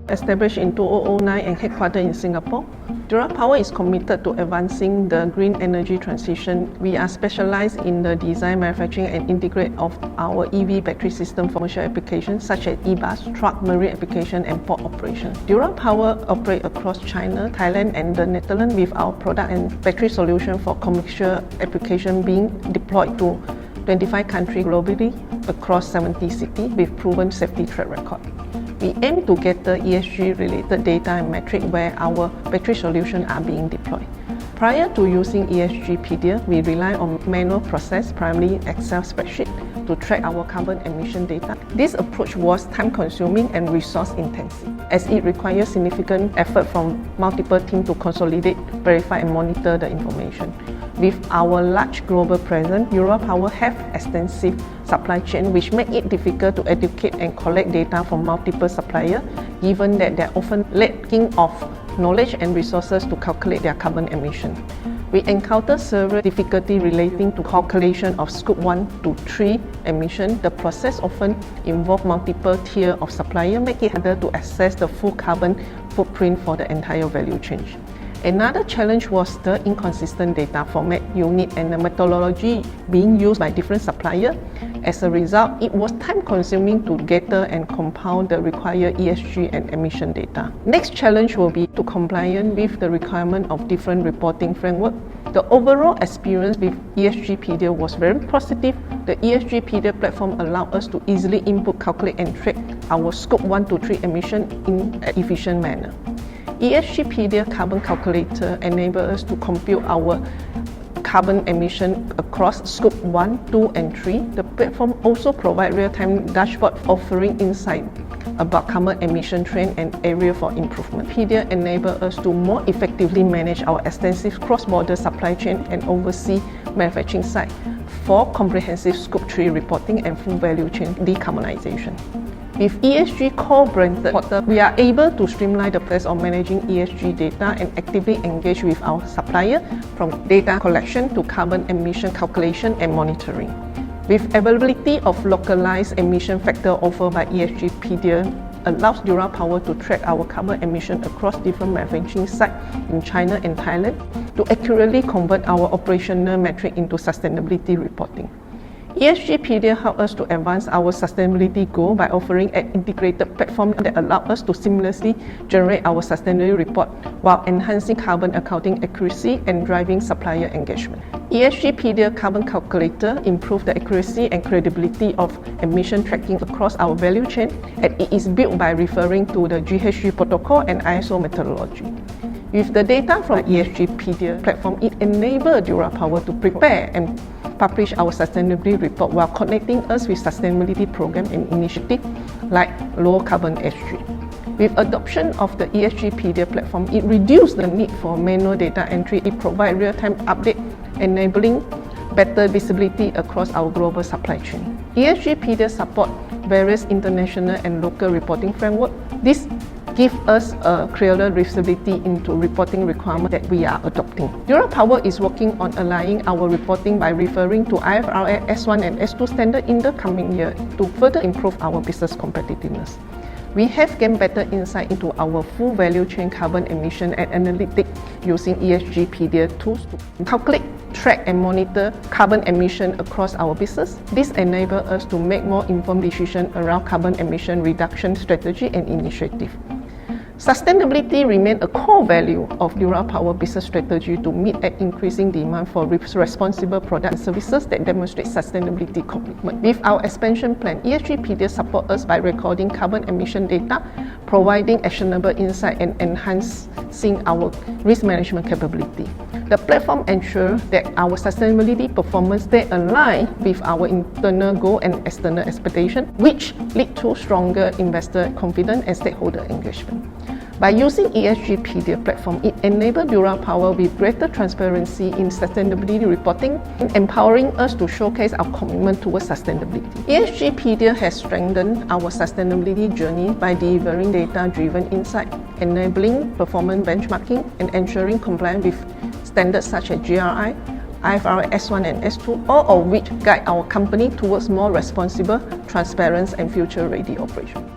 Established in 2009 and headquartered in Singapore, Durapower is committed to advancing the green energy transition. We are specialized in the design, manufacturing and integrate of our EV battery system for commercial applications such as e-bus, truck, marine application and port operation. Durapower operates across China, Thailand and the Netherlands with our product and battery solution for commercial application being deployed to 25 countries globally across 70 cities with proven safety track record. We aim to gather ESG-related data and metrics where our battery solutions are being deployed. Prior to using ESGpedia, we rely on manual process, primarily Excel spreadsheet, to track our carbon emission data. This approach was time-consuming and resource-intensive, as it requires significant effort from multiple teams to consolidate, verify and monitor the information. With our large global presence, Durapower has extensive supply chain which make it difficult to educate and collect data from multiple suppliers, given that they are often lacking of knowledge and resources to calculate their carbon emission. We encounter several difficulties relating to calculation of Scope 1 to 3 emission. The process often involves multiple tiers of suppliers, making it harder to assess the full carbon footprint for the entire value chain. Another challenge was the inconsistent data format unit and the methodology being used by different suppliers. As a result, it was time-consuming to gather and compile the required ESG and emission data. Next challenge will be to compliance with the requirement of different reporting framework. The overall experience with ESGpedia was very positive. The ESGpedia platform allowed us to easily input, calculate and track our Scope 1 to 3 emission in an efficient manner. ESGpedia Carbon Calculator enables us to compute our carbon emission across Scope 1, 2 and 3. The platform also provides real-time dashboard offering insight about carbon emission trend and area for improvement. ESGpedia enables us to more effectively manage our extensive cross-border supply chain and oversee manufacturing site for comprehensive Scope 3 reporting and full value chain decarbonisation. With ESG co-branded portal, we are able to streamline the process of managing ESG data and actively engage with our supplier from data collection to carbon emission calculation and monitoring. With availability of localized emission factor offered by ESGpedia allows Durapower to track our carbon emission across different manufacturing sites in China and Thailand to accurately convert our operational metric into sustainability reporting. ESGpedia helps us to advance our sustainability goal by offering an integrated platform that allows us to seamlessly generate our sustainability report while enhancing carbon accounting accuracy and driving supplier engagement. ESGpedia Carbon Calculator improves the accuracy and credibility of emission tracking across our value chain, and it is built by referring to the GHG protocol and ISO methodology. With the data from the ESGpedia platform, it enables Durapower to prepare and publish our sustainability report while connecting us with sustainability programs and initiatives like low carbon ESG. With adoption of the ESGpedia platform, it reduces the need for manual data entry. It provides real-time update, enabling better visibility across our global supply chain. ESGpedia supports various international and local reporting frameworks. This gives us a clearer visibility into reporting requirements that we are adopting. Durapower is working on aligning our reporting by referring to IFRS S1 and S2 standard in the coming year to further improve our business competitiveness. We have gained better insight into our full value chain carbon emission and analytics using ESGpedia tools to calculate, track and monitor carbon emission across our business. This enables us to make more informed decisions around carbon emission reduction strategy and initiative. Sustainability remains a core value of Durapower business strategy to meet an increasing demand for responsible products and services that demonstrate sustainability commitment. With our expansion plan, ESGpedia supports us by recording carbon emission data, providing actionable insight and enhancing our risk management capability. The platform ensures that our sustainability performance stays aligned with our internal goal and external expectations, which lead to stronger investor confidence and stakeholder engagement. By using ESGpedia platform, it enables Durapower with greater transparency in sustainability reporting, empowering us to showcase our commitment towards sustainability. ESGpedia has strengthened our sustainability journey by delivering data-driven insight, enabling performance benchmarking, and ensuring compliance with standards such as GRI, IFRS S1 and S2, all of which guide our company towards more responsible, transparent, and future-ready operation.